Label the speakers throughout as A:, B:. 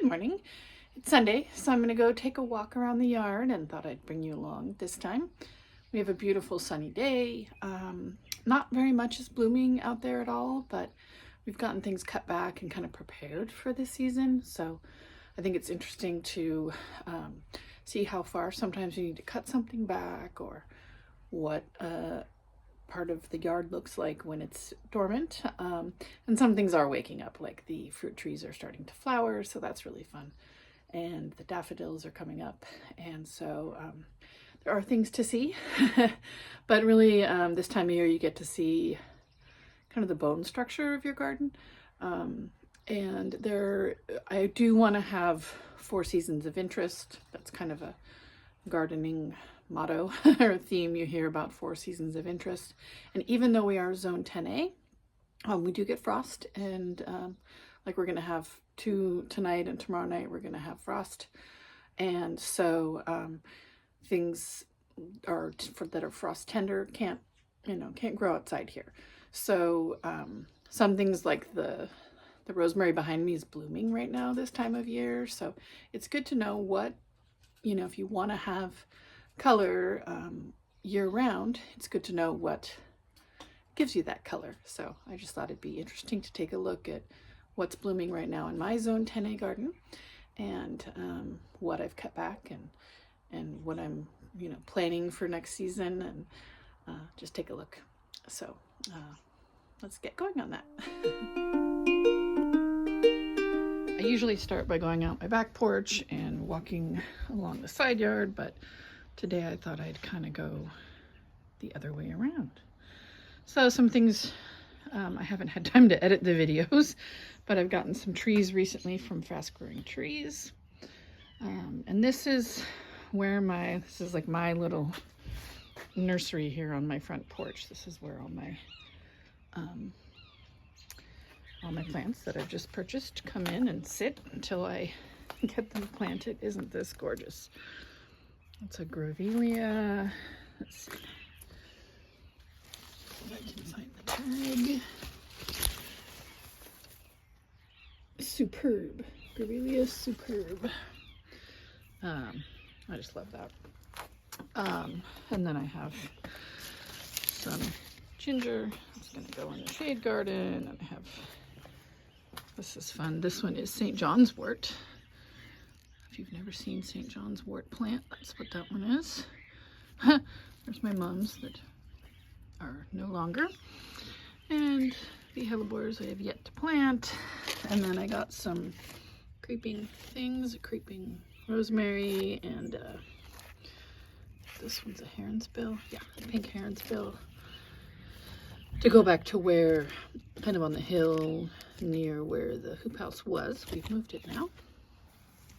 A: morning. It's Sunday, so I'm going to go take a walk around the yard and thought I'd bring you along this time. We have a beautiful sunny day. Not very much is blooming out there at all, but we've gotten things cut back and kind of prepared for this season. So I think it's interesting to see how far sometimes you need to cut something back, or what part of the yard looks like when it's dormant. And some things are waking up, like the fruit trees are starting to flower, so that's really fun. And the daffodils are coming up, and so there are things to see. But really, this time of year you get to see kind of the bone structure of your garden. And I do want to have 4 seasons of interest. That's kind of a gardening motto or theme you hear about, 4 seasons of interest. And even though we are zone 10A, we do get frost, and like we're going to have 2 tonight, and tomorrow night we're going to have frost. And so things that are frost tender can't grow outside here. So some things like the rosemary behind me is blooming right now this time of year. So it's good to know what, if you want to have color year round, it's good to know what gives you that color. So I just thought it'd be interesting to take a look at what's blooming right now in my zone 10A garden, and what I've cut back, and what I'm planning for next season, and just take a look. So let's get going on that. I usually start by going out my back porch and walking along the side yard, but today I thought I'd kind of go the other way around. So some things, I haven't had time to edit the videos, but I've gotten some trees recently from Fast Growing Trees. And this is where this is like my little nursery here on my front porch. This is where all my plants that I've just purchased come in and sit until I get them planted. Isn't this gorgeous? It's a grevillea. Let's see if I can find the tag. Superb. Grevillea superb. I just love that. And then I have some ginger. It's going to go in the shade garden. And I have, this is fun. This one is St. John's wort. If you've never seen St. John's wort plant, that's what that one is. There's my mums that are no longer. And the hellebores I have yet to plant. And then I got some creeping things, creeping rosemary, and this one's a heron's bill. Yeah, pink heron's bill. To go back to where, kind of on the hill near where the hoop house was. We've moved it now.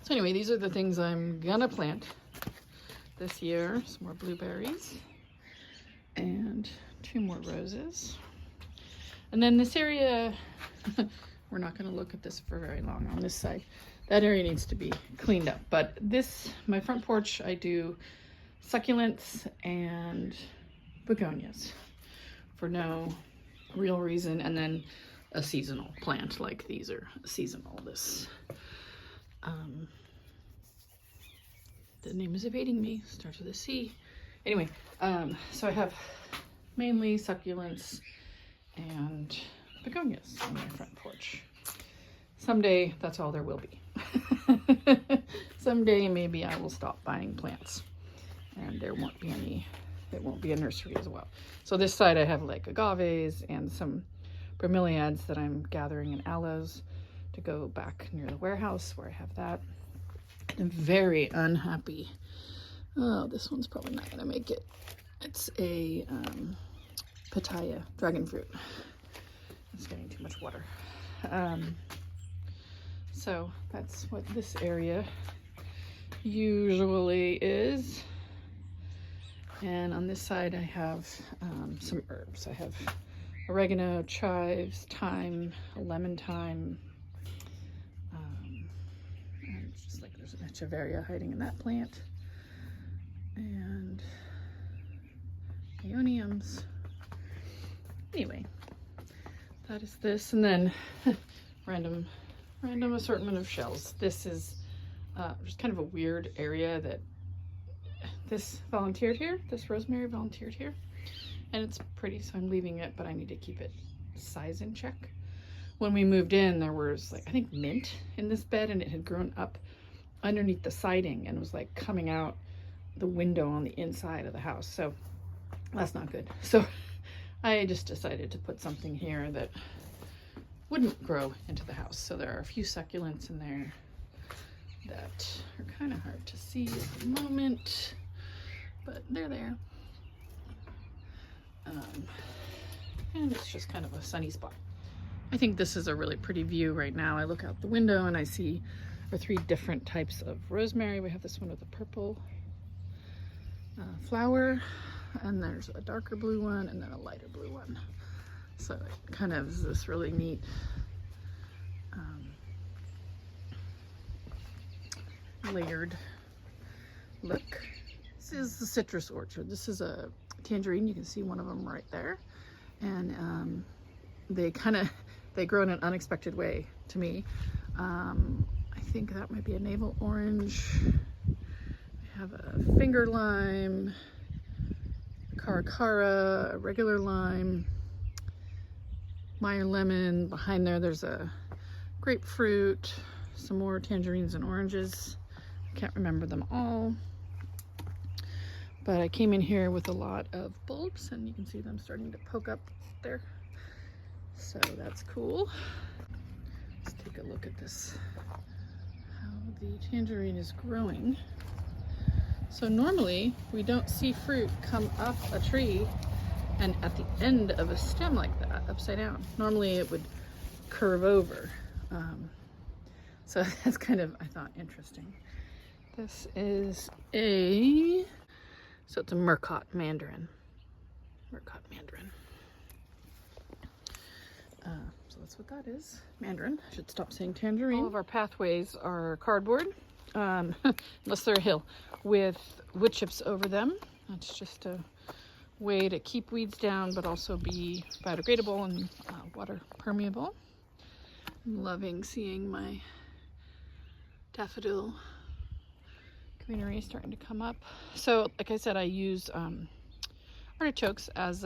A: So anyway, these are the things I'm gonna plant this year. Some more blueberries and 2 more roses. And then this area, we're not gonna look at this for very long on this side. That area needs to be cleaned up. But my front porch, I do succulents and begonias for no real reason, and then a seasonal plant, like these are seasonal. This the name is evading me, starts with a C. Anyway, so I have mainly succulents and begonias on my front porch. Someday that's all there will be. Someday maybe I will stop buying plants, and there won't be any, it won't be a nursery as well. So this side I have like agaves and some bromeliads that I'm gathering in aloes to go back near the warehouse where I have that. I'm very unhappy. Oh, this one's probably not gonna make it. It's a pitaya, dragon fruit. It's getting too much water. So that's what this area usually is. And on this side I have some herbs. I have oregano, chives, thyme, lemon thyme. And it's just like there's an echeveria hiding in that plant. And peoniums. Anyway, that is this. And then random random assortment of shells. This is just kind of a weird area that this volunteered here. This rosemary volunteered here. And it's pretty, so I'm leaving it, but I need to keep it size in check. When we moved in, there was like, I think mint in this bed, and it had grown up underneath the siding and was like coming out the window on the inside of the house. So that's not good. So I just decided to put something here that wouldn't grow into the house. So there are a few succulents in there that are kind of hard to see at the moment, but they're there. And it's just kind of a sunny spot. I think this is a really pretty view right now. I look out the window and I see our 3 different types of rosemary. We have this one with a purple flower, and there's a darker blue one and then a lighter blue one. So it kind of is this really neat layered look. This is the citrus orchard. This is a tangerine. You can see one of them right there. And they grow in an unexpected way to me. I think that might be a navel orange. I have a finger lime, a caracara, a regular lime, Meyer lemon. Behind there, there's a grapefruit, some more tangerines and oranges. I can't remember them all. But I came in here with a lot of bulbs, and you can see them starting to poke up there. So that's cool. Let's take a look at this, how the tangerine is growing. So normally we don't see fruit come up a tree and at the end of a stem like that, upside down. Normally it would curve over. So that's kind of, I thought, interesting. This is so it's a Murcott mandarin. Murcott mandarin. So that's what that is. Mandarin. I should stop saying tangerine. All of our pathways are cardboard, unless they're a hill, with wood chips over them. That's just a way to keep weeds down, but also be biodegradable and water permeable. I'm loving seeing my daffodil greenery starting to come up. So like I said, I use artichokes as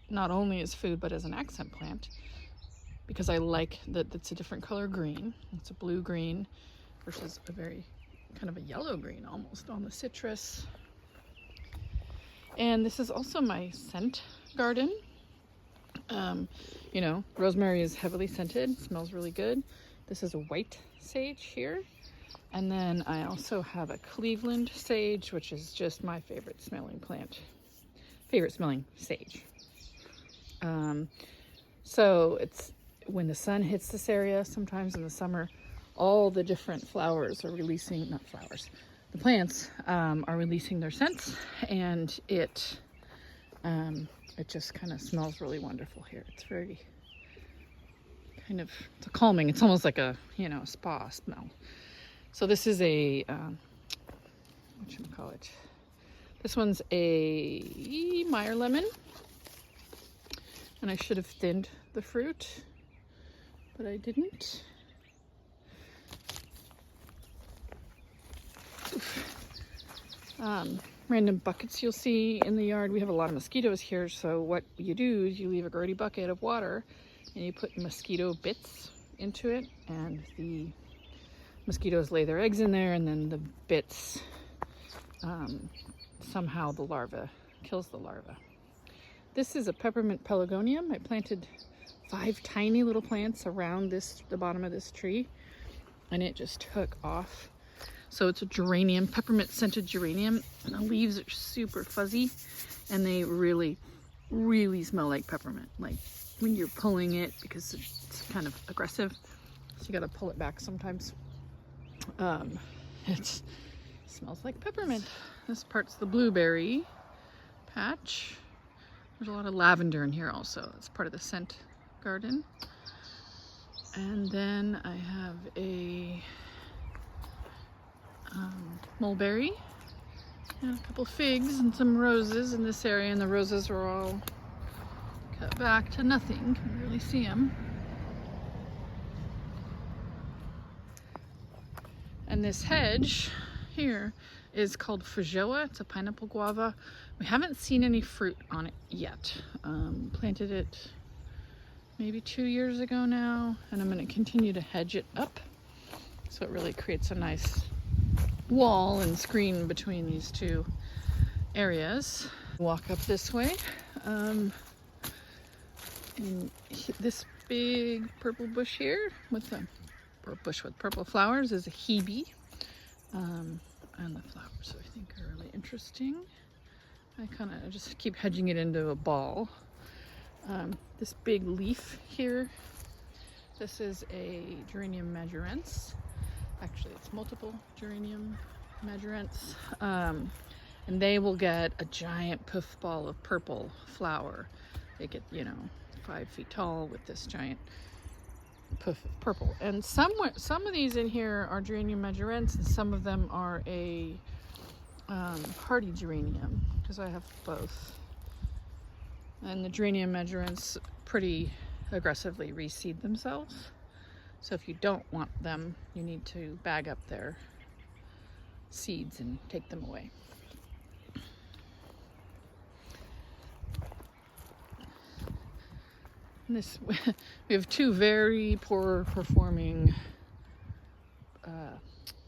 A: not only as food but as an accent plant, because I like that it's a different color green. It's a blue green versus a very kind of a yellow green almost on the citrus. And this is also my scent garden. You know, rosemary is heavily scented, smells really good. This is a white sage here. And then I also have a Cleveland sage, which is just my favorite smelling plant. Favorite smelling sage. So it's when the sun hits this area, sometimes in the summer, all the different flowers are releasing, not flowers, the plants are releasing their scents, and it just kind of smells really wonderful here. It's very kind of, it's a calming, it's almost like a, you know, spa smell. So this is a, whatchamacallit? This one's a Meyer lemon, and I should have thinned the fruit, but I didn't. Random buckets you'll see in the yard. We have a lot of mosquitoes here, so what you do is you leave a dirty bucket of water and you put mosquito bits into it, and the mosquitoes lay their eggs in there, and then the bits, somehow the larva kills the larva. This is a peppermint pelargonium. I planted 5 tiny little plants around the bottom of this tree, and it just took off. So it's a geranium, peppermint scented geranium, and the leaves are super fuzzy, and they really, really smell like peppermint. Like when you're pulling it, because it's kind of aggressive, so you gotta pull it back sometimes. It smells like peppermint. This part's the blueberry patch. There's a lot of lavender in here also. It's part of the scent garden. And then I have a mulberry and a couple figs and some roses in this area, and the roses are all cut back to nothing. Can really see them. And this hedge here is called feijoa. It's a pineapple guava. We haven't seen any fruit on it yet. Planted it maybe 2 years ago now, and I'm going to continue to hedge it up so it really creates a nice wall and screen between these two areas. Walk up this way, and this big purple bush here with the bush with purple flowers is a hebe, and the flowers I think are really interesting. I kind of just keep hedging it into a ball. This big leaf here, this is a geranium majorence. Actually, it's multiple geranium majorence, and they will get a giant puff ball of purple flower. They get, 5 feet tall with this giant puff of purple. And some of these in here are geranium majorence, and some of them are a hardy geranium, because I have both. And the geranium majorence pretty aggressively reseed themselves. So if you don't want them, you need to bag up their seeds and take them away. And we have 2 very poor performing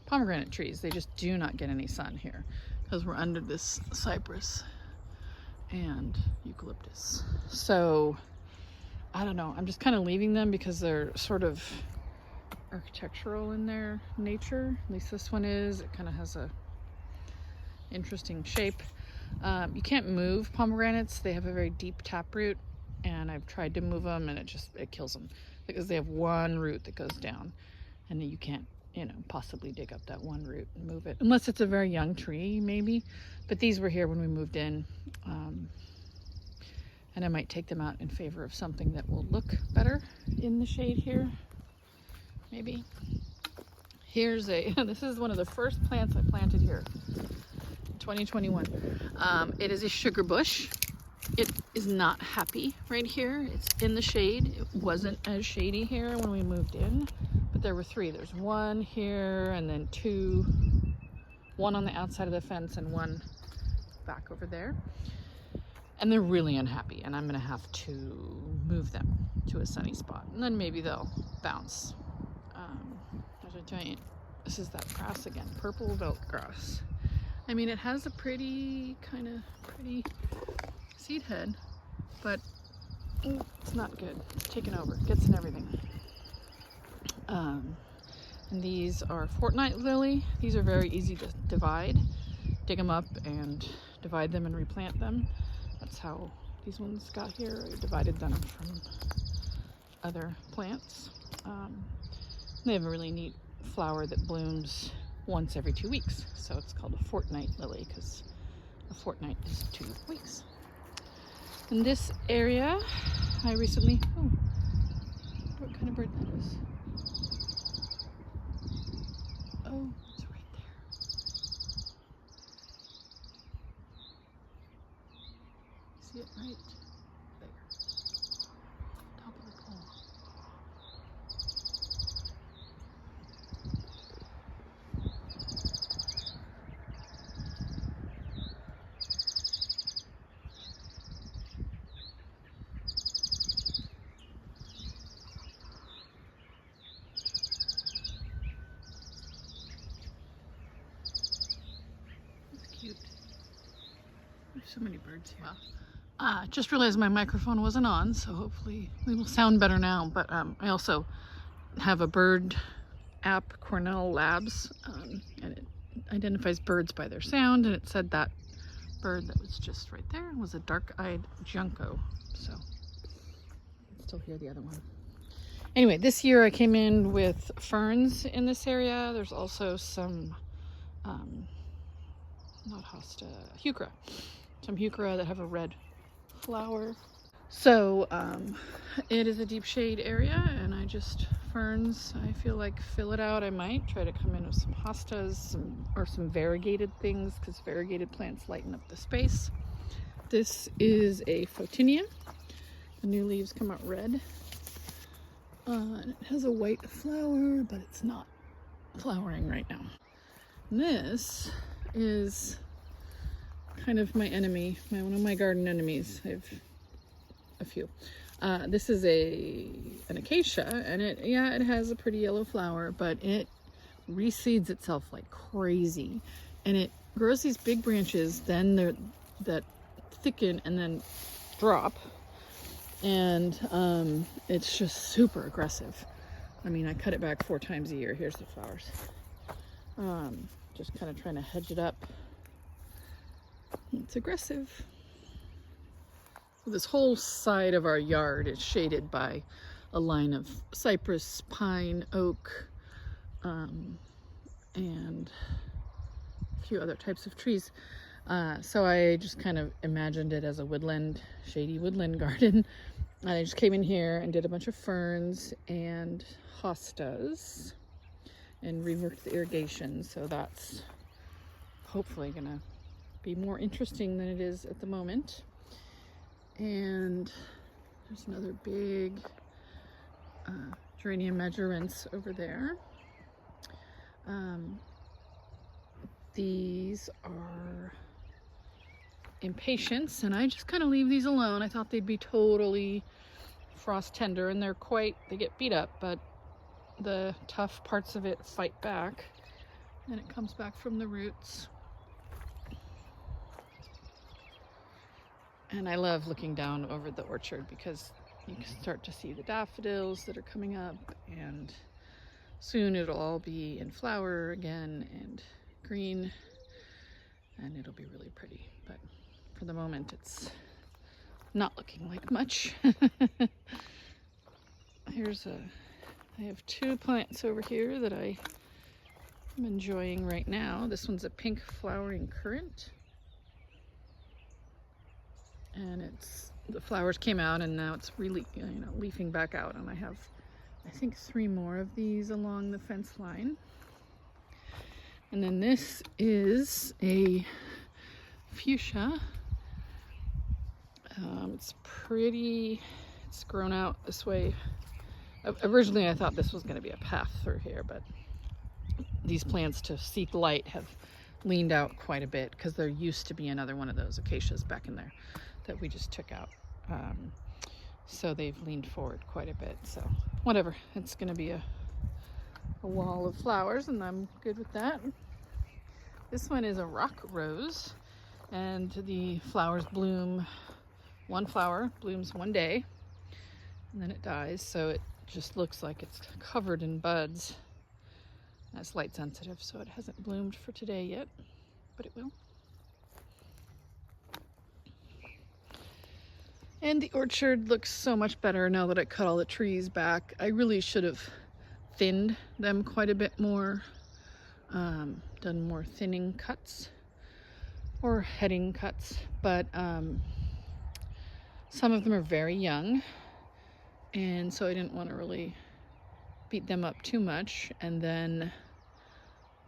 A: pomegranate trees. They just do not get any sun here because we're under this cypress and eucalyptus. So I don't know, I'm just kind of leaving them because they're sort of architectural in their nature. At least this one is. It kind of has a interesting shape. You can't move pomegranates. They have a very deep taproot, and I've tried to move them and it kills them because they have one root that goes down, and you can't possibly dig up that one root and move it unless it's a very young tree maybe. But these were here when we moved in, and I might take them out in favor of something that will look better in the shade here, maybe. Here's this is one of the first plants I planted here in 2021. It is a sugar bush. It is not happy right here. It's in the shade. It wasn't as shady here when we moved in, but there were 3. There's one here, and then 2, one on the outside of the fence and one back over there. And they're really unhappy, and I'm gonna have to move them to a sunny spot, and then maybe they'll bounce. There's a giant, this is that grass again, purple belt grass. I mean, it has a pretty seed head, but it's not good. It's taken over, gets in everything. And these are fortnight lily. These are very easy to divide. Dig them up and divide them and replant them. That's how these ones got here. I divided them from other plants. They have a really neat flower that blooms once every 2 weeks. So it's called a fortnight lily because a fortnight is 2 weeks. In this area, I recently, what kind of bird that is? Oh, it's right there. See it right there, top of the pole. Cute. There's so many birds here. Wow. Just realized my microphone wasn't on, so hopefully we will sound better now. But I also have a bird app, Cornell Labs, and it identifies birds by their sound, and it said that bird that was just right there was a dark-eyed junco. So I can still hear the other one. Anyway, this year I came in with ferns in this area. There's also some not hosta, heuchera. Some heuchera that have a red flower. So it is a deep shade area, and I just, ferns, I feel like fill it out. I might try to come in with some hostas or some variegated things, because variegated plants lighten up the space. This is a photinia. The new leaves come out red. And it has a white flower, but it's not flowering right now. And this is kind of my enemy, one of my garden enemies. I have a few. This is an acacia, and it has a pretty yellow flower, but it reseeds itself like crazy, and it grows these big branches that thicken and then drop, and it's just super aggressive. I mean, I cut it back 4 times a year. Here's the flowers. Just kind of trying to hedge it up. It's aggressive. This whole side of our yard is shaded by a line of cypress, pine, oak, and a few other types of trees. So I just kind of imagined it as a woodland, shady woodland garden. And I just came in here and did a bunch of ferns and hostas and reworked the irrigation. So that's hopefully gonna be more interesting than it is at the moment. And there's another big geranium majorence over there. These are impatiens, and I just kind of leave these alone. I thought they'd be totally frost tender, and they get beat up, but the tough parts of it fight back, and it comes back from the roots. And I love looking down over the orchard because you can start to see the daffodils that are coming up, and soon it'll all be in flower again and green, and it'll be really pretty. But for the moment, it's not looking like much. I have 2 plants over here that I am enjoying right now. This one's a pink flowering currant. And the flowers came out, and now it's really, leafing back out. And I have, I think, 3 more of these along the fence line. And then this is a fuchsia. It's pretty. It's grown out this way. Originally, I thought this was going to be a path through here, but these plants, to seek light, have leaned out quite a bit because there used to be another one of those acacias back in there that we just took out. So they've leaned forward quite a bit. So whatever, it's going to be a wall of flowers, and I'm good with that. This one is a rock rose, and the flowers bloom. One flower blooms one day, and then it dies. So it just looks like it's covered in buds. That's light sensitive, so it hasn't bloomed for today yet, but it will. And the orchard looks so much better now that I cut all the trees back. I really should have thinned them quite a bit more, done more thinning cuts or heading cuts, but some of them are very young, and so I didn't want to really beat them up too much. And then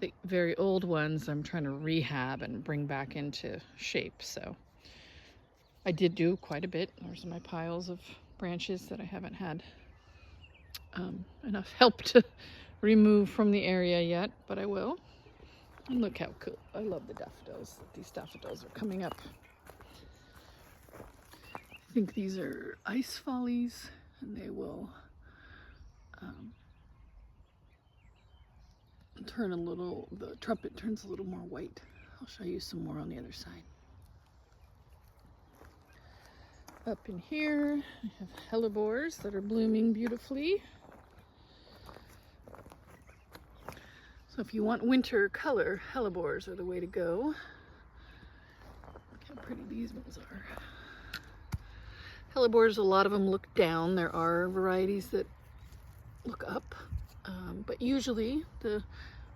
A: the very old ones I'm trying to rehab and bring back into shape. So I did do quite a bit. There's my piles of branches that I haven't had enough help to remove from the area yet, but I will. And look how cool. I love the daffodils. These daffodils are coming up. I think these are ice follies, and they will turn a little, the trumpet turns a little more white. I'll show you some more on the other side. Up in here, I have hellebores that are blooming beautifully. So if you want winter color, hellebores are the way to go. Look how pretty these ones are. Hellebores, a lot of them look down. There are varieties that look up, but usually the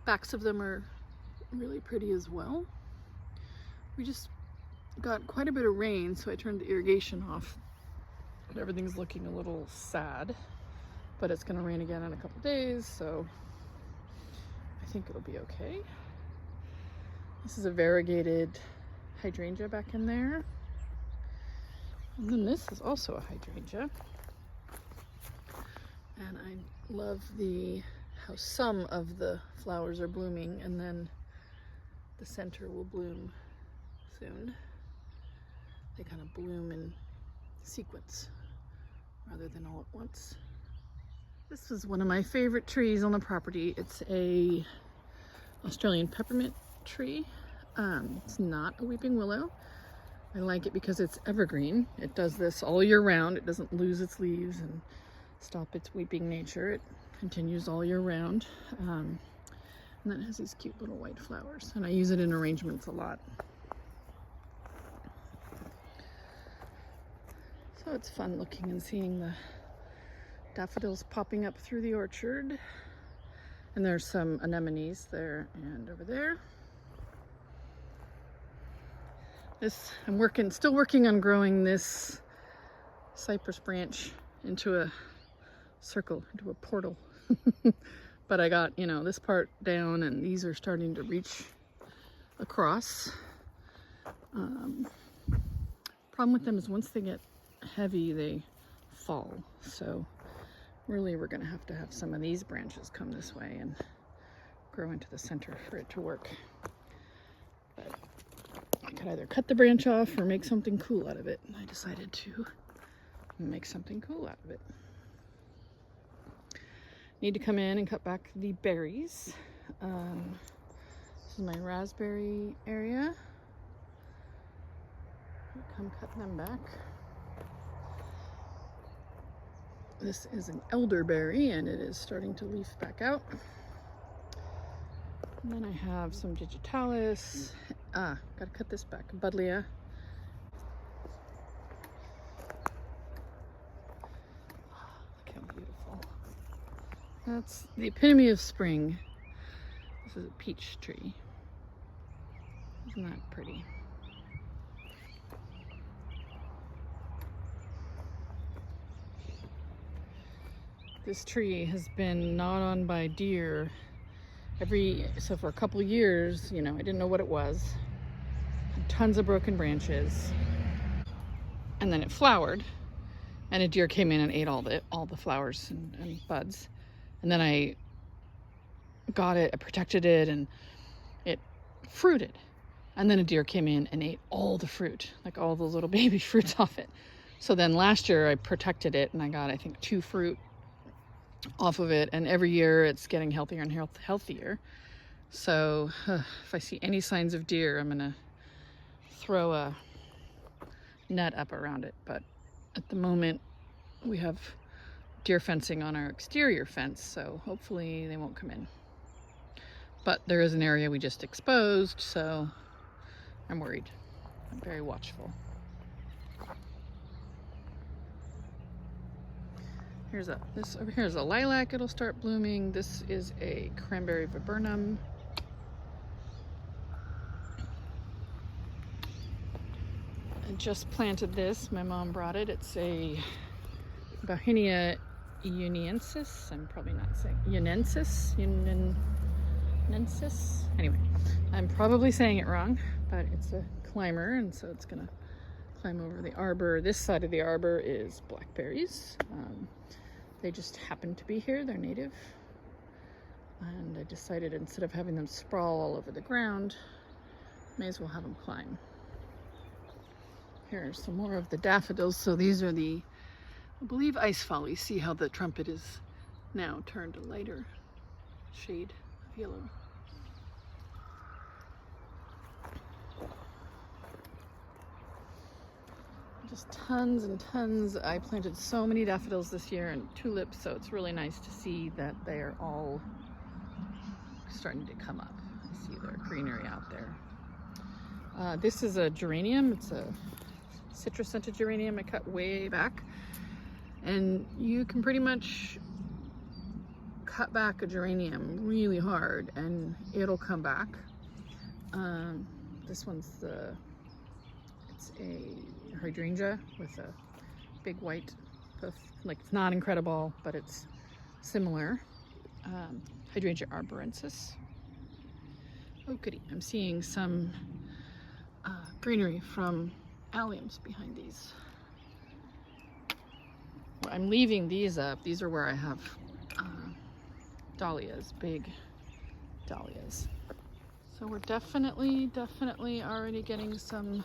A: backs of them are really pretty as well. We just got quite a bit of rain, so I turned the irrigation off. Everything's looking a little sad, but it's going to rain again in a couple days, so I think it'll be okay. This is a variegated hydrangea back in there. And then this is also a hydrangea. And I love the how some of the flowers are blooming, and then the center will bloom soon. They kind of bloom in sequence rather than all at once. This was one of my favorite trees on the property. It's a Australian peppermint tree. It's not a weeping willow. I like it because it's evergreen. It does this all year round. It doesn't lose its leaves and stop its weeping nature. It continues all year round. And then it has these cute little white flowers, and I use it in arrangements a lot. So it's fun looking and seeing the daffodils popping up through the orchard. And there's some anemones there and over there. I'm still working on growing this cypress branch into a circle, into a portal. But I got, this part down, and these are starting to reach across. Problem with them is once they get heavy, they fall. So really we're gonna have to have some of these branches come this way and grow into the center for it to work. But I could either cut the branch off or make something cool out of it. And I decided to make something cool out of it. Need to come in and cut back the berries. This is my raspberry area. Come cut them back. This is an elderberry, and it is starting to leaf back out. And then I have some digitalis. Gotta cut this back. Buddleia. Look how beautiful. That's the epitome of spring. This is a peach tree. Isn't that pretty? This tree has been gnawed on by deer so for a couple years, I didn't know what it was. Had tons of broken branches. And then it flowered, and a deer came in and ate all the flowers and buds. And then I got it, I protected it, and it fruited. And then a deer came in and ate all the fruit, like all those little baby fruits off it. So then last year I protected it, and I got, I think, 2 fruit off of it, and every year it's getting healthier and healthier. So if I see any signs of deer, I'm gonna throw a net up around it. But at the moment we have deer fencing on our exterior fence, so hopefully they won't come in. But there is an area we just exposed, so I'm worried. I'm very watchful. This over here is a lilac. It'll start blooming. This is a cranberry viburnum. I just planted this. My mom brought it. It's a Bauhinia uniensis. I'm probably not saying unensis. Anyway, I'm probably saying it wrong, but it's a climber, and so it's gonna climb over the arbor. This side of the arbor is blackberries. They just happen to be here. They're native. And I decided instead of having them sprawl all over the ground, may as well have them climb. Here's some more of the daffodils. So these are the, I believe, ice follies. See how the trumpet is now turned a lighter shade of yellow. Just tons and tons. I planted so many daffodils this year and tulips, so it's really nice to see that they are all starting to come up. I see their greenery out there. This is a geranium. It's a citrus-scented geranium I cut way back. And you can pretty much cut back a geranium really hard and it'll come back. This one's it's a hydrangea with a big white puff. Like, it's not incredible, but it's similar. Hydrangea arborensis. Oh goody, I'm seeing some greenery from alliums behind these. Well, I'm leaving these up. These are where I have dahlias, big dahlias. So we're definitely already getting some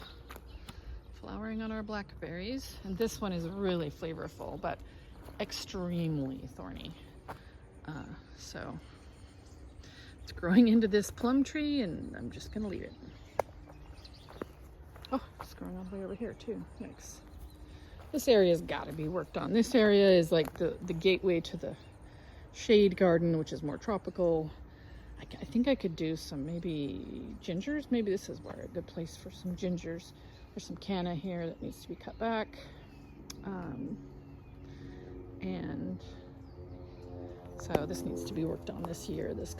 A: flowering on our blackberries. And this one is really flavorful, but extremely thorny. So it's growing into this plum tree, and I'm just gonna leave it. Oh, it's growing all the way over here too. Yikes. This area's gotta be worked on. This area is like the gateway to the shade garden, which is more tropical. I think I could do some maybe gingers. Maybe this is where a good place for some gingers. There's some canna here that needs to be cut back. And so this needs to be worked on this year, this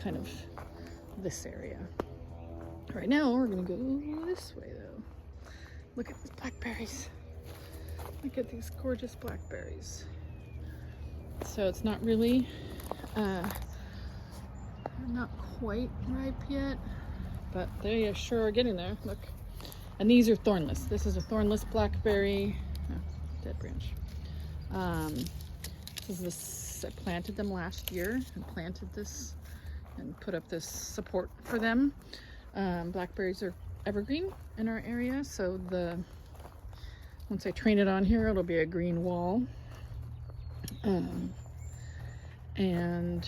A: area. Right now we're gonna go this way though. Look at these blackberries. Look at these gorgeous blackberries. So it's not really, not quite ripe yet, but they sure are getting there. Look. And these are thornless. This is a thornless blackberry. Oh, dead branch. I planted them last year and planted this and put up this support for them. Blackberries are evergreen in our area, so once I train it on here, it'll be a green wall. And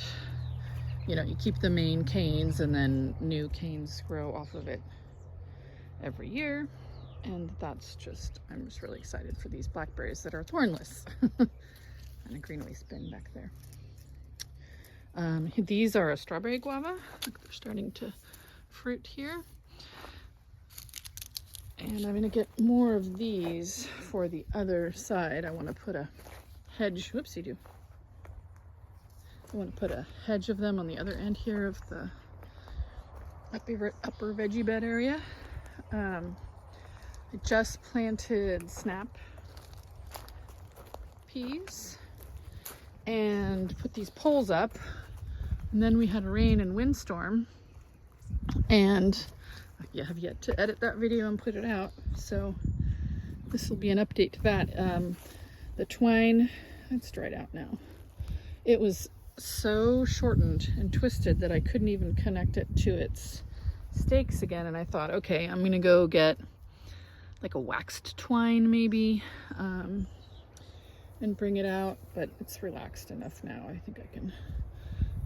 A: you keep the main canes, and then new canes grow off of it every year. And I'm just really excited for these blackberries that are thornless. And a green waste bin back there. These are a strawberry guava. Look, they're starting to fruit here. And I'm gonna get more of these for the other side. I wanna put a hedge, whoopsie-doo. I want to put a hedge of them on the other end here of the upper veggie bed area. I just planted snap peas and put these poles up, and then we had a rain and windstorm, and I have yet to edit that video and put it out, so this will be an update to that. The twine, it's dried out now. It was so shortened and twisted that I couldn't even connect it to its stakes again, and I thought, okay, I'm gonna go get like a waxed twine maybe, and bring it out, but it's relaxed enough now. I think I can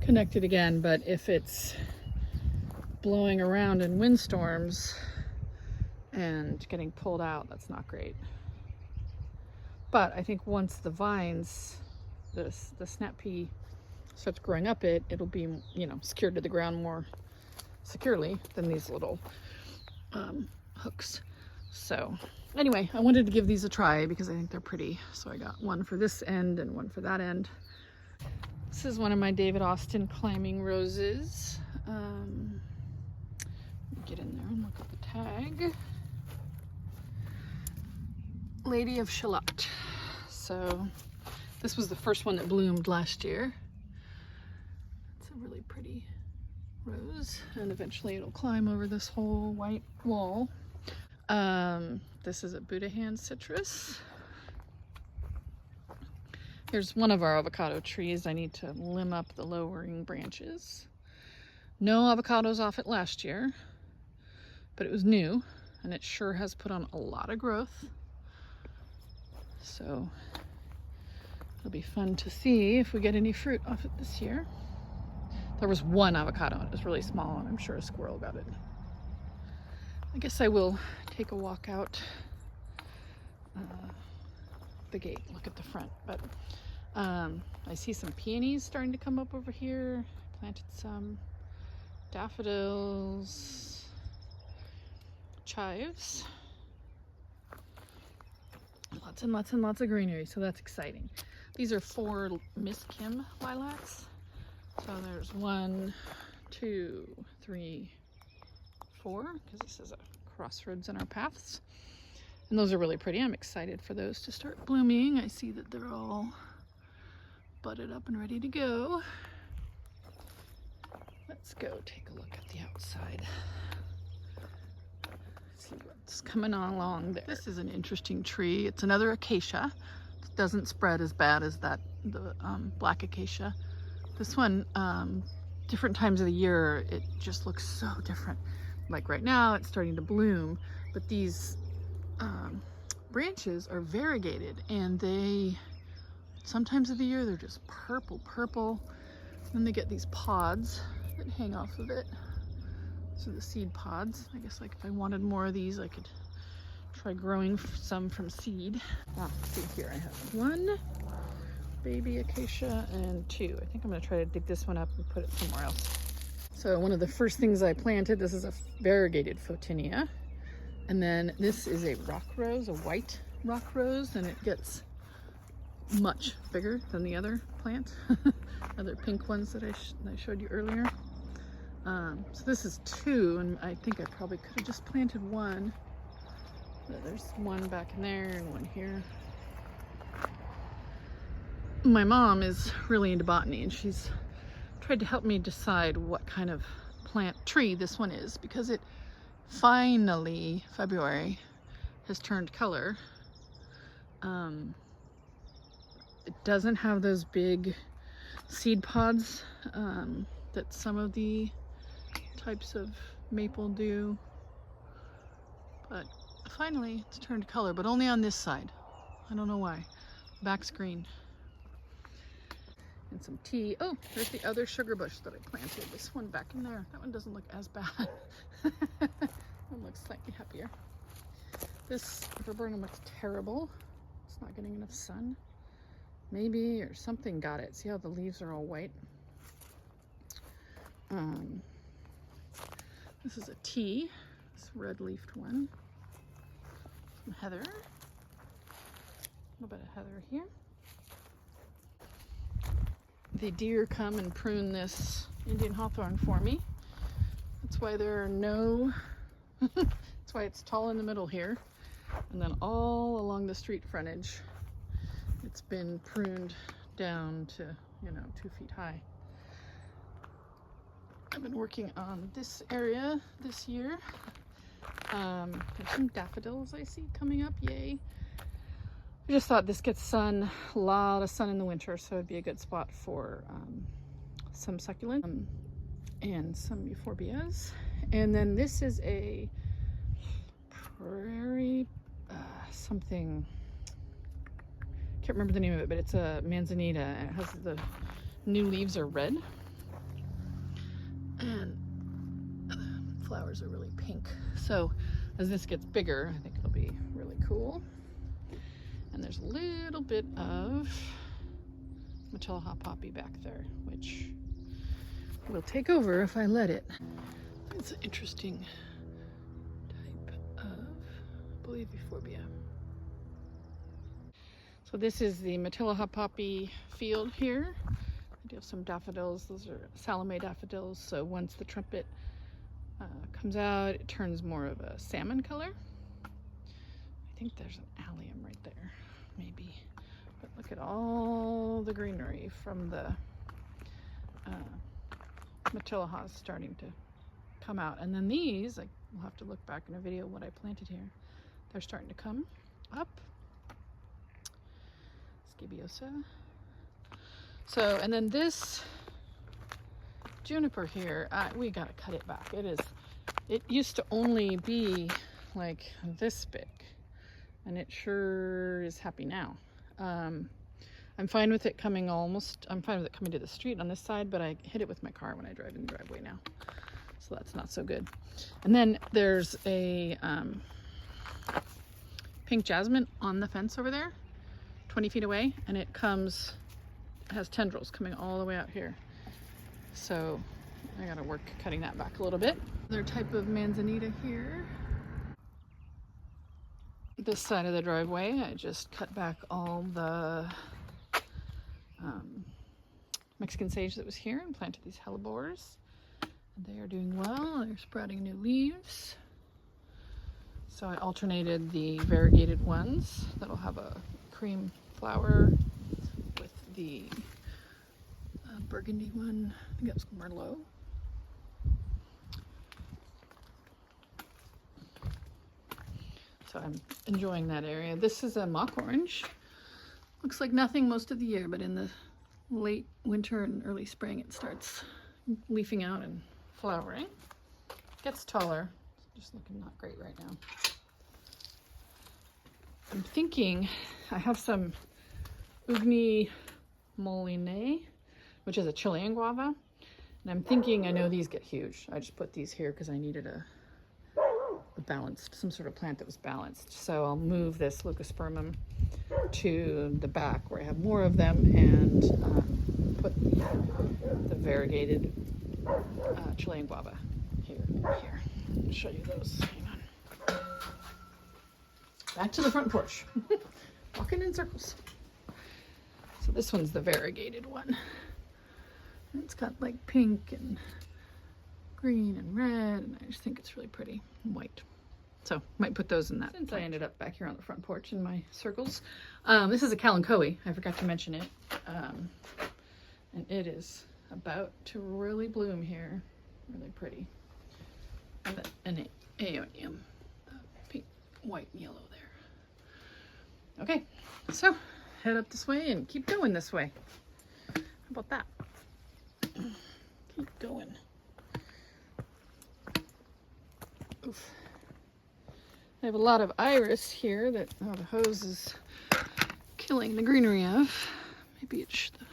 A: connect it again, but if it's blowing around in windstorms and getting pulled out, that's not great. But I think once the vines, the snap pea starts growing up, it'll be, secured to the ground more securely than these little hooks. So anyway, I wanted to give these a try because I think they're pretty. So I got one for this end and one for that end. This is one of my David Austin climbing roses. Get in there and look at the tag. Lady of Shalott. So this was the first one that bloomed last year. It's a really pretty rose, and eventually it'll climb over this whole white wall. This is a Buddha hand citrus. Here's one of our avocado trees. I need to limb up the lowering branches. No avocados off it last year, but it was new, and it sure has put on a lot of growth. So it'll be fun to see if we get any fruit off it this year. There was one avocado, and it was really small, and I'm sure a squirrel got it. I guess I will take a walk out the gate, look at the front. But I see some peonies starting to come up over here. Planted some daffodils, chives. Lots and lots and lots of greenery, so that's exciting. These are 4 Miss Kim lilacs. So there's 1, 2, 3, 4, because this is a crossroads in our paths. And those are really pretty. I'm excited for those to start blooming. I see that they're all budded up and ready to go. Let's go take a look at the outside. See what's coming on along there. This is an interesting tree. It's another acacia. It doesn't spread as bad as the black acacia. This one, different times of the year, it just looks so different. Like right now, it's starting to bloom, but these branches are variegated, and they, sometimes of the year, they're just purple. Then they get these pods that hang off of it. So the seed pods. I guess like if I wanted more of these, I could try growing some from seed. Let's see here, I have 1 baby acacia and 2. I think I'm gonna try to dig this one up and put it somewhere else. So one of the first things I planted, this is a variegated photinia. And then this is a rock rose, a white rock rose, and it gets much bigger than the other plant, other pink ones that I showed you earlier. So this is 2, and I think I probably could have just planted 1. But there's 1 back in there and 1 here. My mom is really into botany, and she's tried to help me decide what kind of tree this one is, because it finally, February, has turned color. It doesn't have those big seed pods that some of the types of maple do, but finally it's turned color, but only on this side. I don't know why. Back's green. And some tea. Oh, there's the other sugar bush that I planted. This one back in there. That one doesn't look as bad. One looks slightly happier. This viburnum looks terrible. It's not getting enough sun. Maybe, or something got it. See how the leaves are all white? This is a tea. This red-leafed one. Some heather. A little bit of heather here. The deer come and prune this Indian hawthorn for me. That's why there are no, that's why it's tall in the middle here. And then all along the street frontage, it's been pruned down to, 2 feet high. I've been working on this area this year. There's some daffodils I see coming up, yay. I just thought this gets sun, a lot of sun in the winter, so it'd be a good spot for some succulents and some euphorbias. And then this is a prairie something, can't remember the name of it, but it's a manzanita. It has the new leaves are red, and the flowers are really pink. So as this gets bigger, I think it'll be really cool. And there's a little bit of Matilla poppy back there, which will take over if I let it. It's an interesting type of, I believe, euphorbia. So this is the Matilla poppy field here. I do have some daffodils. Those are Salome daffodils. So once the trumpet comes out, it turns more of a salmon color. I think there's an allium right there, maybe. But look at all the greenery from the Matilla starting to come out. And then these, we'll have to look back in a video what I planted here. They're starting to come up. Scabiosa. So, and then this juniper here, we gotta cut it back. It used to only be like this big, and it sure is happy now. I'm fine with it coming I'm fine with it coming to the street on this side, but I hit it with my car when I drive in the driveway now. So that's not so good. And then there's a pink jasmine on the fence over there, 20 feet away, and it has tendrils coming all the way out here. So I gotta work cutting that back a little bit. Another type of manzanita here. This side of the driveway, I just cut back all the Mexican sage that was here and planted these hellebores. They are doing well. They're sprouting new leaves. So I alternated the variegated ones that'll have a cream flower with the burgundy one. I think that was Merlot. So I'm enjoying that area. This is a mock orange. Looks like nothing most of the year, but in the late winter and early spring it starts leafing out and flowering. Gets taller. It's just looking not great right now. I'm thinking I have some Ugni Moline, which is a Chilean guava. And I'm thinking, I know these get huge. I just put these here because I needed a balanced, some sort of plant that was balanced. So I'll move this leucospermum to the back where I have more of them and put the variegated Chilean guava here and here. I'll show you those. Hang on. Back to the front porch. Walking in circles. So this one's the variegated one. It's got like pink and green and red, and I just think it's really pretty, and white. So might put those in that. Since I ended up back here on the front porch in my circles. This is a kalanchoe. I forgot to mention it. And it is about to really bloom here. Really pretty. And an aeonium, pink, white, and yellow there. Okay, so head up this way and keep going this way. How about that? Keep going. Oof. I have a lot of iris here that the hose is killing the greenery of. Maybe the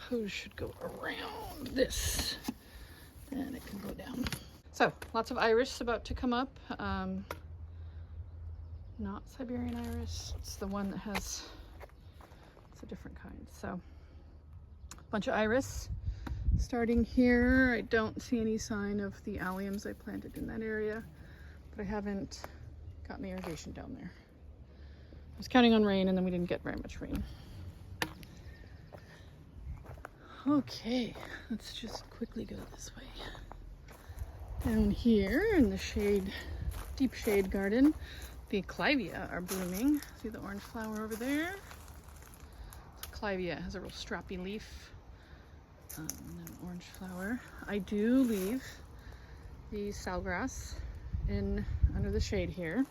A: hose should go around this and it can go down. So lots of iris about to come up. Not Siberian iris. It's the one that has, it's a different kind. So a bunch of iris. Starting here, I don't see any sign of the alliums I planted in that area, but I haven't gotten the irrigation down there. I was counting on rain and then we didn't get very much rain. Okay, let's just quickly go this way. Down here in the shade, deep shade garden, the clivia are blooming. See the orange flower over there? Clivia has a real strappy leaf. And then an orange flower. I do leave the salgrass in under the shade here.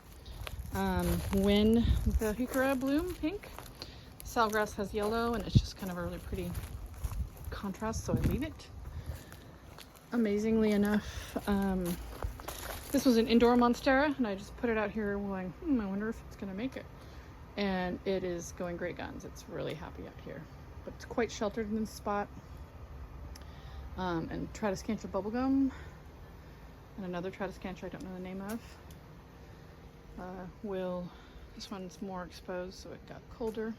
A: When the heuchera bloom pink, salgrass has yellow and it's just kind of a really pretty contrast, so I leave it. Amazingly enough, this was an indoor monstera and I just put it out here going, I wonder if it's gonna make it. And it is going great guns. It's really happy out here, but it's quite sheltered in this spot. And Tradescantia bubblegum and another Tradescantia I don't know the name of this one's more exposed, so it got colder.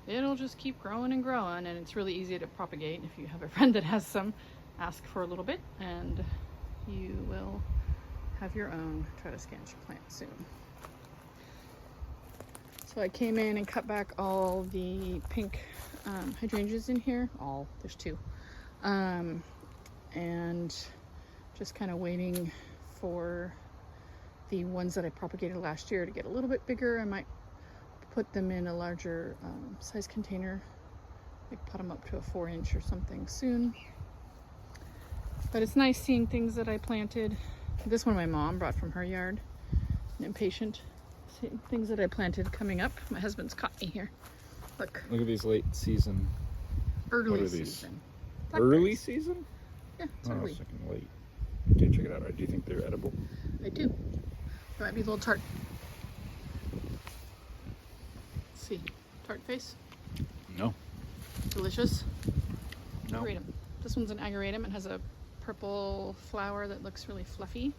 A: It'll just keep growing and growing, and it's really easy to propagate. If you have a friend that has some, ask for a little bit and you will have your own Tradescantia plant soon. So I came in and cut back all the pink hydrangeas in here. There's two. And just kind of waiting for the ones that I propagated last year to get a little bit bigger. I might put them in a larger size container, like pot them up to a 4-inch or something soon. But it's nice seeing things that I planted. This one my mom brought from her yard. I'm impatient. Seeing things that I planted coming up. My husband's caught me here. Look
B: at these late season.
A: Early season.
B: Early season?
A: Yeah, it's
B: I
A: early.
B: was thinking late. Okay, check it out. Do you think they're edible?
A: I do. They might be a little tart. Let's see. Tart face?
B: No.
A: Delicious?
B: No.
A: Ageratum. This one's an ageratum. It has a purple flower that looks really fluffy.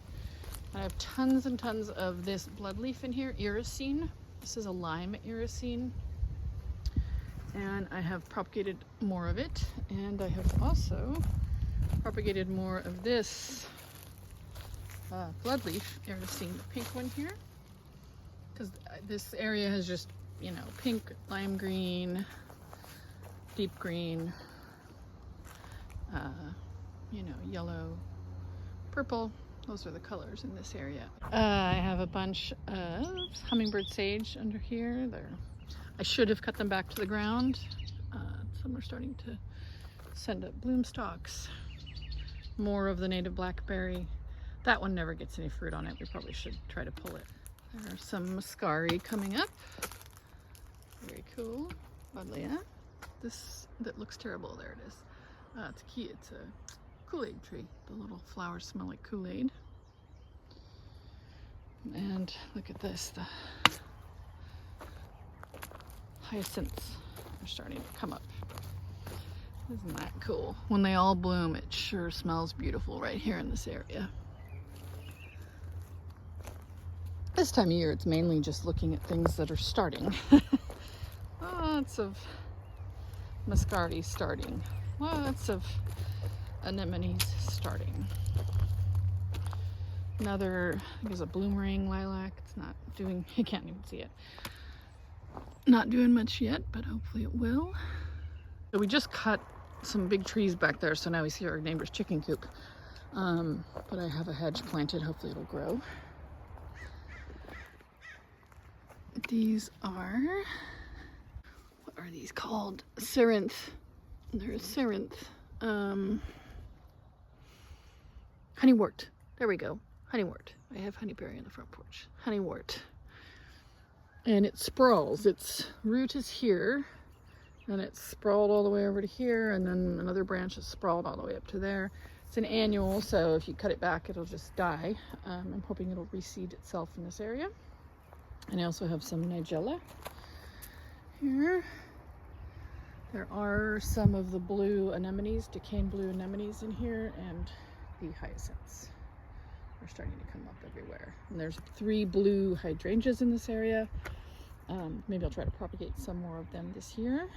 A: I have tons and tons of this bloodleaf in here, irisine. This is a lime irisine. And I have propagated more of it. And I have also propagated more of this bloodleaf irisine, the pink one here. Because this area has just, pink, lime green, deep green, yellow, purple. Those are the colors in this area. I have a bunch of hummingbird sage under here. I should have cut them back to the ground. Some are starting to send up bloom stalks. More of the native blackberry. That one never gets any fruit on it. We probably should try to pull it. There are some muscari coming up. Very cool. Lovely, huh? this that looks terrible? There it is. It's key. It's a Kool-Aid tree. The little flowers smell like Kool-Aid. And look at this. The hyacinths are starting to come up. Isn't that cool? When they all bloom, it sure smells beautiful right here in this area. This time of year, it's mainly just looking at things that are starting. Lots of muscari starting. Lots of anemones starting. Another, I think, is a bloom ring lilac. It's not doing, you can't even see it. Not doing much yet, but hopefully it will. So we just cut some big trees back there, so now we see our neighbor's chicken coop. But I have a hedge planted. Hopefully it'll grow. These are, what are these called? Ceranth. They're a ceranth. Honeywort. There we go. Honeywort. I have honeyberry on the front porch. Honeywort. And it sprawls. Its root is here, and it's sprawled all the way over to here, and then another branch is sprawled all the way up to there. It's an annual, so if you cut it back, it'll just die. I'm hoping it'll reseed itself in this area. And I also have some nigella here. There are some of the blue anemones, decaying blue anemones in here, and the hyacinths are starting to come up everywhere. And there's 3 blue hydrangeas in this area. Maybe I'll try to propagate some more of them this year.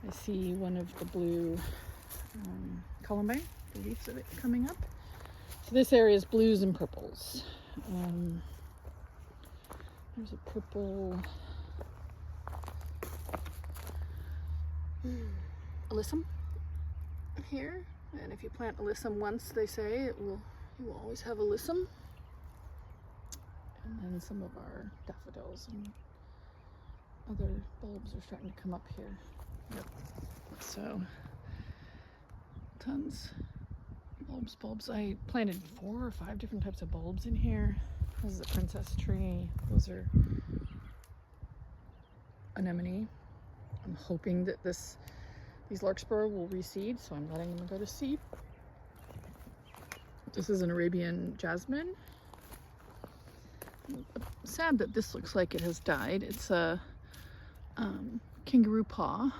A: I see one of the blue columbine, the leaves of it coming up. So this area is blues and purples. There's a purple alyssum here, and if you plant alyssum once, they say you will always have alyssum. And then some of our daffodils and other bulbs are starting to come up here. Yep. So tons bulbs. I planted 4 or 5 different types of bulbs in here. This is a princess tree. Those are anemone. I'm hoping that these larkspur will reseed, so I'm letting them go to seed. This is an Arabian jasmine. Sad that this looks like it has died. It's a kangaroo paw.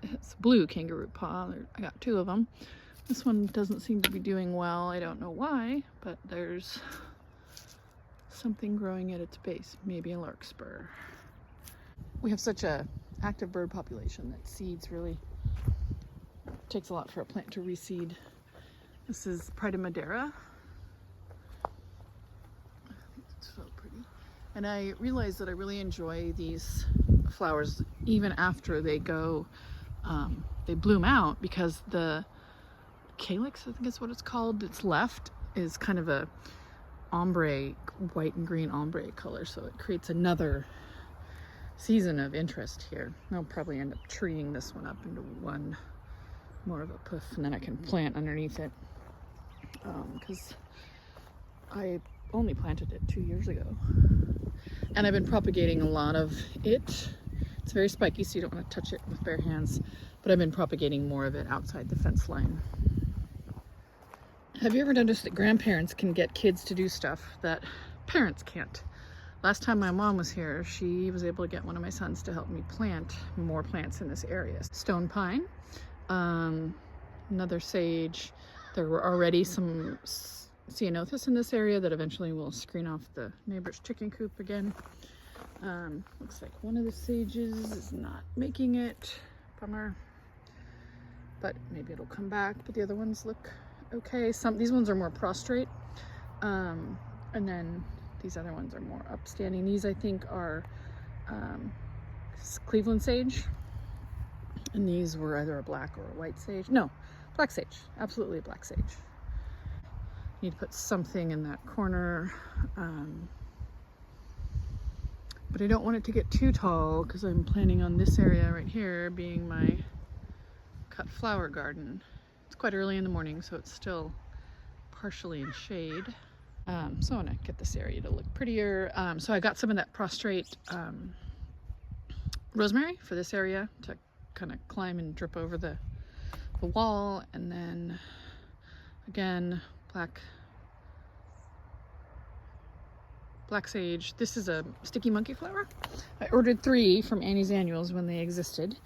A: It's a blue kangaroo paw. I got 2 of them. This one doesn't seem to be doing well. I don't know why, but there's something growing at its base. Maybe a larkspur. We have such a active bird population that seeds really takes a lot for a plant to reseed. This is Pride of Madeira. It's so pretty. And I realize that I really enjoy these flowers even after they go, they bloom out, because the calyx, I think is what it's called, that's left is kind of a ombre, white and green ombre color, so it creates another season of interest here. I'll probably end up treeing this one up into one more of a puff, and then I can plant underneath it, because I only planted it 2 years ago, and I've been propagating a lot of it. It's very spiky, so you don't want to touch it with bare hands, but I've been propagating more of it outside the fence line. Have you ever noticed that grandparents can get kids to do stuff that parents can't? Last time my mom was here, she was able to get one of my sons to help me plant more plants in this area. Stone pine, another sage. There were already some ceanothus in this area that eventually will screen off the neighbor's chicken coop again. Looks like one of the sages is not making it. Bummer. But maybe it'll come back. But the other ones look okay. These ones are more prostrate. And then these other ones are more upstanding. These, I think, are Cleveland sage. And these were either a black or a white sage. No, black sage. Absolutely a black sage. Need to put something in that corner. But I don't want it to get too tall, because I'm planning on this area right here being my cut flower garden. It's quite early in the morning, so it's still partially in shade. So I want to get this area to look prettier. So I got some of that prostrate rosemary for this area to kind of climb and drip over the wall. And then again, black sage. This is a sticky monkey flower. I ordered 3 from Annie's Annuals when they existed.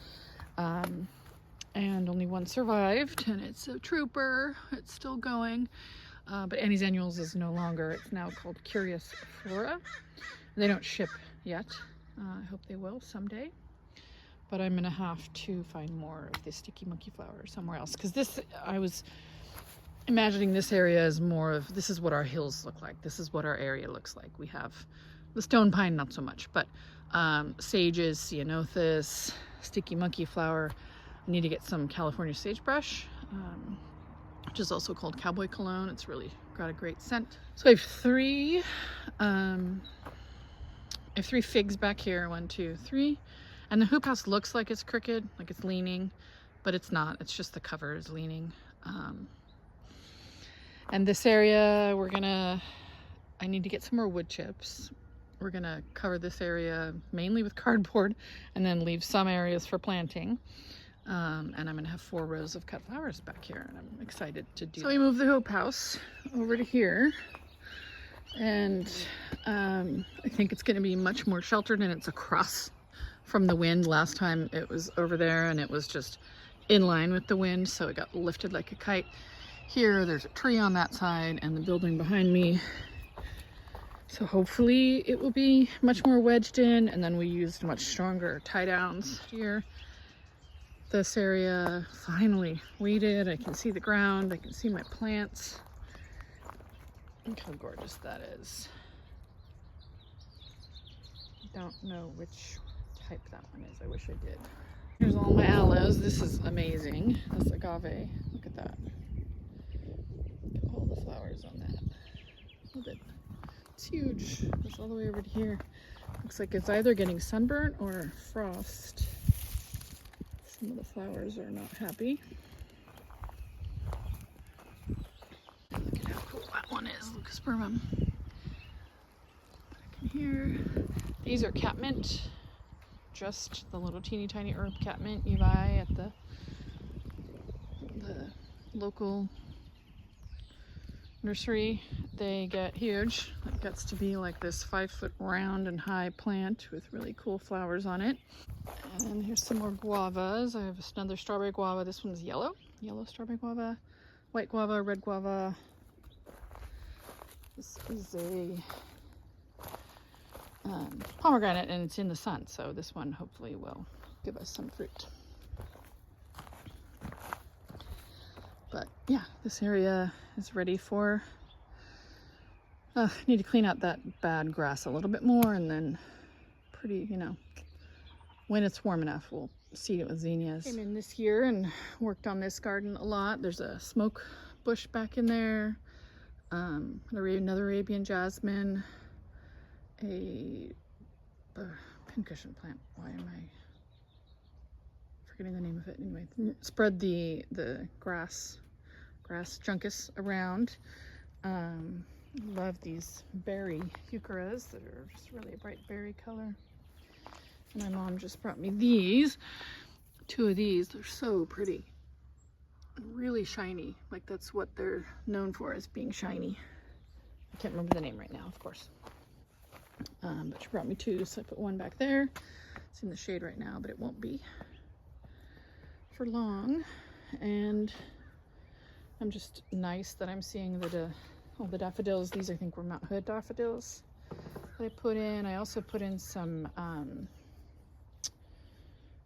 A: And only one survived, and it's a trooper. It's still going. But Annie's Annuals is no longer. It's now called Curious Flora. They don't ship yet. I hope they will someday. But I'm gonna have to find more of this sticky monkey flower somewhere else, because this, I was imagining this area is more of, this is what our hills look like. This is what our area looks like. We have the stone pine, not so much, but sages, ceanothus, sticky monkey flower. I need to get some California sagebrush, which is also called cowboy cologne. It's really got a great scent. So I have 3 figs back here, 1, 2, 3. And the hoop house looks like it's crooked, like it's leaning, but it's not. It's just the cover is leaning. And this area, I need to get some more wood chips. We're gonna cover this area mainly with cardboard and then leave some areas for planting. And I'm gonna have 4 rows of cut flowers back here, and I'm excited to do. So we moved the hoop house over to here, and I think it's gonna be much more sheltered, and it's across from the wind. Last time it was over there and it was just in line with the wind, so it got lifted like a kite. Here, there's a tree on that side and the building behind me. So hopefully it will be much more wedged in, and then we used much stronger tie downs here. This area finally weeded. I can see the ground, I can see my plants. Look how gorgeous that is. I don't know which type that one is. I wish I did. Here's all my aloes. This is amazing. This agave. Look at that. Look at all the flowers on that. Look at it. It's huge. It's all the way over to here. Looks like it's either getting sunburnt or frost. Some of the flowers are not happy. Look at how cool that one is. Leucospermum. Back in here. These are catmint. Just the little teeny tiny herb catmint you buy at the local nursery. They get huge. It gets to be like this 5-foot round and high plant with really cool flowers on it. And here's some more guavas. I have another strawberry guava. This one's yellow strawberry guava, white guava, red guava. This is a pomegranate, and it's in the sun, so this one hopefully will give us some fruit. But yeah, this area is ready for, I need to clean out that bad grass a little bit more, and then when it's warm enough, we'll seed it with zinnias. Came in this year and worked on this garden a lot. There's a smoke bush back in there, another Arabian jasmine, a pincushion plant. Why am I forgetting the name of it? Anyway, spread the grass juncus around. Love these berry eucharas that are just really a bright berry color. And my mom just brought me these, 2 of these. They're so pretty, really shiny. Like that's what they're known for, is being shiny. I can't remember the name right now, of course. But she brought me 2, so I put 1 back there. It's in the shade right now, but it won't be for long. And I'm just nice that I'm seeing that all the daffodils, these I think were Mount Hood daffodils that I put in. I also put in some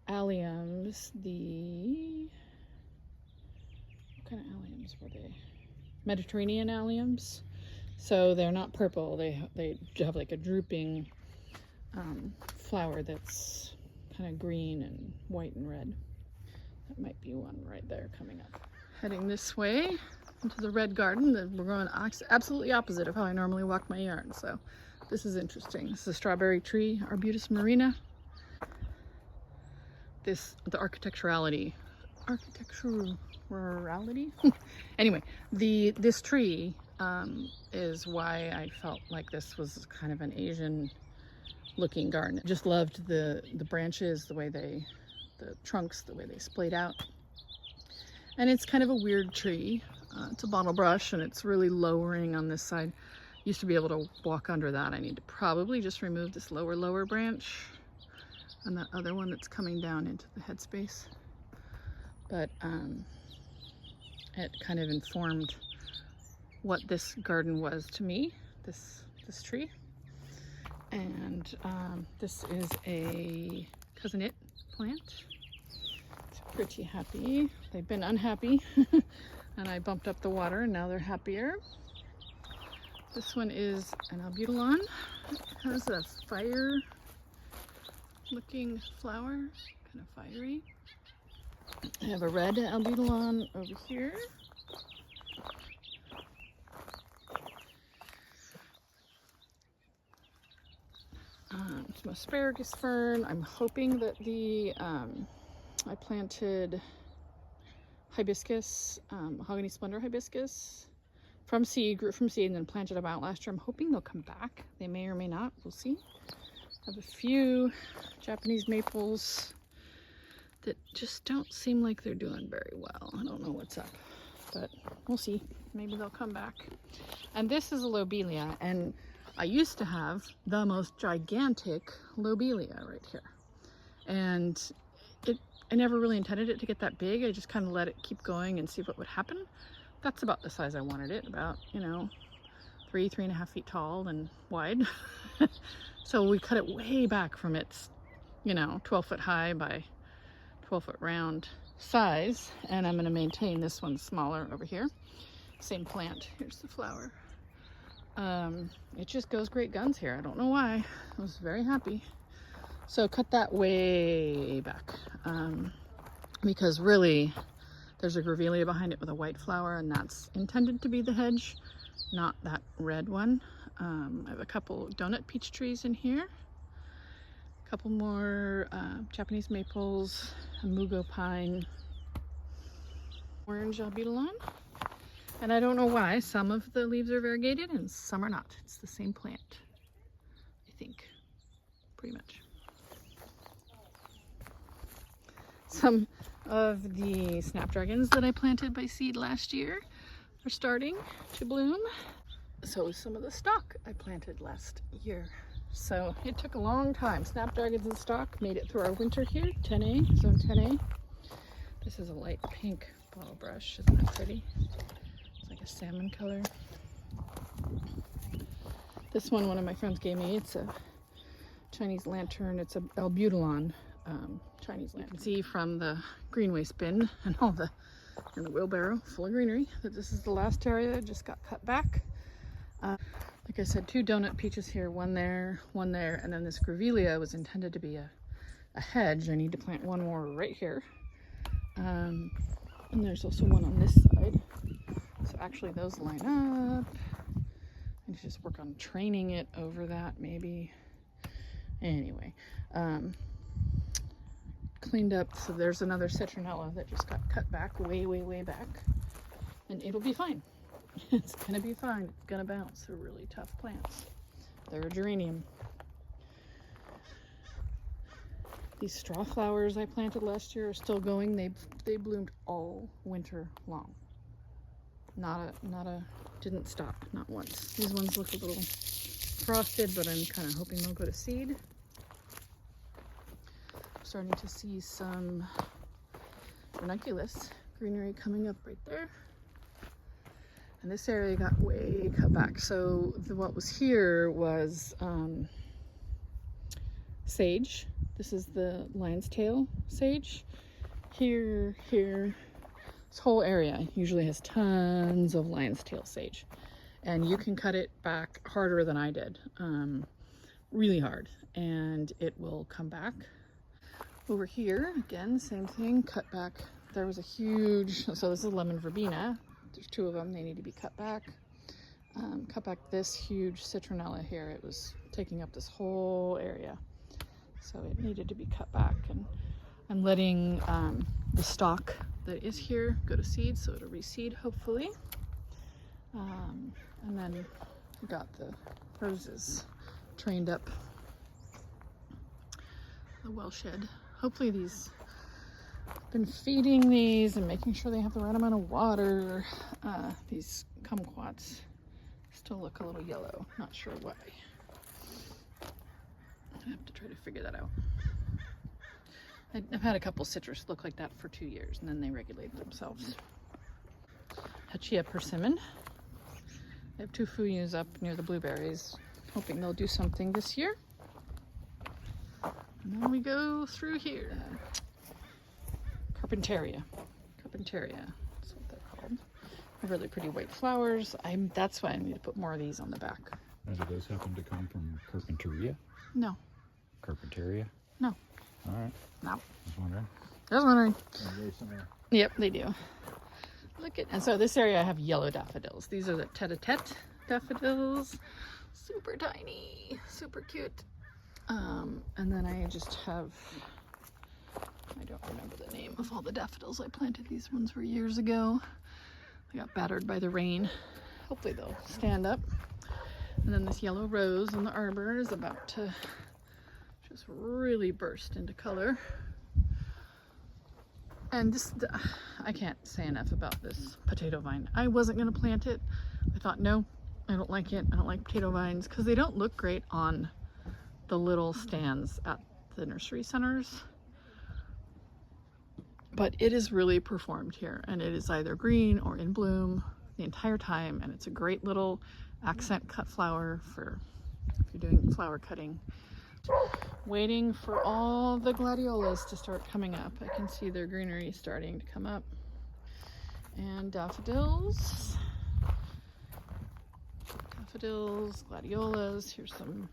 A: alliums. What kind of alliums were they? Mediterranean alliums. So they're not purple. They have like a drooping flower that's kind of green and white and red. That might be one right there coming up. Heading this way into the red garden. We're going absolutely opposite of how I normally walk my yard. So this is interesting. This is a strawberry tree, Arbutus marina. The architecturality. Anyway, this tree is why I felt like this was kind of an Asian looking garden. Just loved the branches, the way they the trunks, the way they splayed out. And it's kind of a weird tree. It's a bottle brush and it's really lowering on this side. Used to be able to walk under that. I need to probably just remove this lower branch and that other one that's coming down into the headspace. But it kind of informed what this garden was to me, this tree. And this is a cousin-it plant. It's pretty happy. They've been unhappy and I bumped up the water and now they're happier. This one is an albutilon. It has a fire looking flower, kind of fiery. I have a red albutilon over here. Some asparagus fern. I'm hoping that the I planted hibiscus, mahogany splendor hibiscus from seed, grew from seed, and then planted them out last year. I'm hoping they'll come back. They may or may not. We'll see. I have a few Japanese maples that just don't seem like they're doing very well. I don't know what's up, but we'll see. Maybe they'll come back. And this is a lobelia, and I used to have the most gigantic lobelia right here. And I never really intended it to get that big. I just kind of let it keep going and see what would happen. That's about the size I wanted it, about, you know, 3.5 feet tall and wide. So we cut it way back from its, you know, 12 foot high by 12 foot round size. And I'm going to maintain this one smaller over here. Same plant. Here's the flower. It just goes great guns here. I don't know why. I was very happy. So cut that way back. Because really there's a grevillea behind it with a white flower, and that's intended to be the hedge, not that red one. I have a couple donut peach trees in here. A couple more Japanese maples, a mugo pine, orange albutilon. And I don't know why some of the leaves are variegated and some are not. It's the same plant, I think, pretty much. Some of the snapdragons that I planted by seed last year are starting to bloom. So is some of the stock I planted last year. So it took a long time. Snapdragons in stock made it through our winter here, 10A, zone 10A. This is a light pink bottle brush. Isn't that pretty? Like a salmon color. This one of my friends gave me. It's a Chinese lantern. It's a albutilon Chinese lantern. You can see from the green waste bin and all the in the wheelbarrow full of greenery that this is the last area that just got cut back. Like I said, 2 donut peaches here, one there, and then this grevillea was intended to be a hedge. I need to plant one more right here. And there's also one on this side. So actually those line up. I need to just work on training it over that maybe. Anyway, cleaned up. So there's another citronella that just got cut back way back. And it'll be fine. It's gonna be fine. It's gonna bounce. They're really tough plants. They're a geranium. These straw flowers I planted last year are still going. They bloomed all winter long. Didn't stop, not once. These ones look a little frosted, but I'm kind of hoping they'll go to seed. Starting to see some ranunculus greenery coming up right there. And this area got way cut back. So what was here was sage. This is the lion's tail sage. Here, this whole area usually has tons of lion's tail sage. And you can cut it back harder than I did, really hard, and it will come back. Over here, again, same thing, cut back. There was a huge, so this is lemon verbena. There's 2 of them, they need to be cut back. Cut back this huge citronella here. It was taking up this whole area. So it needed to be cut back, and I'm letting the stalk that is here go to seed, so it'll reseed hopefully. And then we got the roses trained up, the well shed. Hopefully these Been feeding these and making sure they have the right amount of water. These kumquats still look a little yellow. Not sure why. I have to try to figure that out. I've had a couple citrus look like that for 2 years, and then they regulate themselves. Hachia persimmon. I have 2 fuyus up near the blueberries, hoping they'll do something this year. And then we go through here. Carpentaria. Carpentaria, that's what they're called. They're really pretty white flowers. That's why I need to put more of these on the back.
B: Now, do those happen to come from Carpentaria?
A: No.
B: Carpentaria?
A: No.
B: All right.
A: No.
B: Just wondering.
A: Just wondering.
B: Very similar.
A: Yep, they do. Look at, and so this area I have yellow daffodils. These are the tete-a-tete daffodils. Super tiny, super cute. And then I just have, I don't remember the name of all the daffodils I planted. These ones were years ago. They got battered by the rain. Hopefully they'll stand up. And then this yellow rose in the arbor is about to just really burst into color. And this, I can't say enough about this potato vine. I wasn't going to plant it. I thought, no, I don't like it. I don't like potato vines because they don't look great on the little stands at the nursery centers. But it is really performed here, and it is either green or in bloom the entire time, and it's a great little accent cut flower for if you're doing flower cutting. Waiting for all the gladiolas to start coming up. I can see their greenery starting to come up. And daffodils. Daffodils, gladiolas. Here's some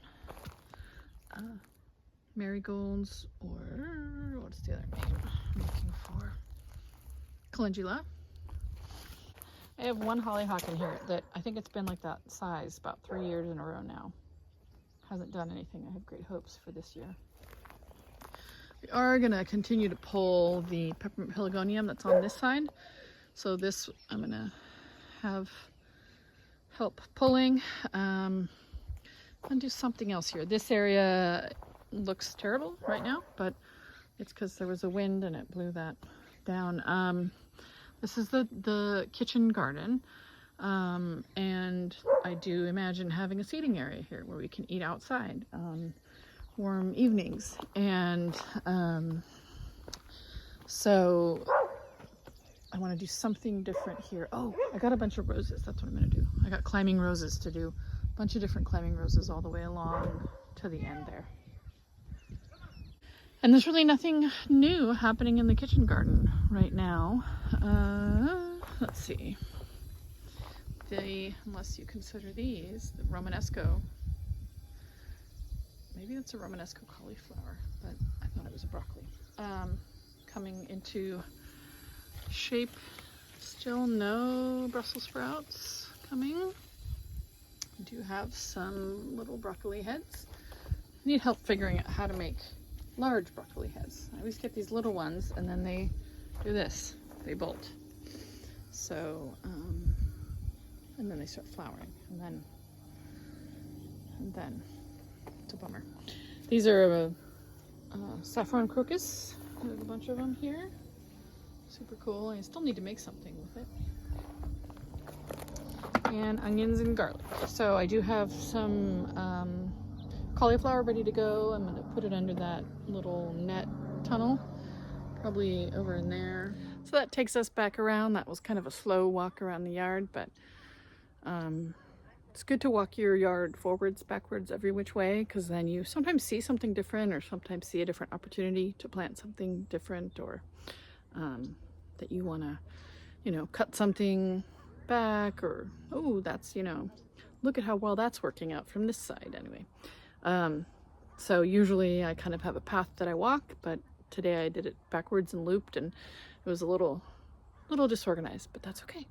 A: marigolds, or what's the other name I'm looking for? Calendula. I have one hollyhock in here that I think it's been like that size about 3 years in a row now. Hasn't done anything. I have great hopes for this year. We are going to continue to pull the peppermint pelargonium that's on this side. So this I'm going to have help pulling and do something else here. This area looks terrible right now, but it's because there was a wind and it blew that down. This is the kitchen garden. And I do imagine having a seating area here where we can eat outside on warm evenings. And so I want to do something different here. Oh, I got a bunch of roses. That's what I'm going to do. I got climbing roses to do. A bunch of different climbing roses all the way along to the end there. And there's really nothing new happening in the kitchen garden right now. Let's see. Unless you consider these, the Romanesco. Maybe it's a Romanesco cauliflower, but I thought it was a broccoli. Coming into shape. Still no Brussels sprouts coming. I do have some little broccoli heads. I need help figuring out how to make large broccoli heads. I always get these little ones and then they do this. They bolt. So, and then they start flowering, and then it's a bummer. These are saffron crocus. There's a bunch of them here. Super cool. I still need to make something with it. And onions and garlic. So I do have some cauliflower ready to go. I'm going to put it under that little net tunnel, probably over in there. So that takes us back around. That was kind of a slow walk around the yard, but it's good to walk your yard forwards, backwards, every which way, because then you sometimes see something different, or sometimes see a different opportunity to plant something different, or that you want to, cut something back, or, oh, that's, look at how well that's working out from this side anyway. So usually I kind of have a path that I walk, but today I did it backwards and looped, and it was a little disorganized, but that's okay.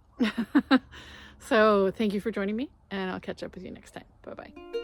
A: So thank you for joining me, and I'll catch up with you next time. Bye-bye.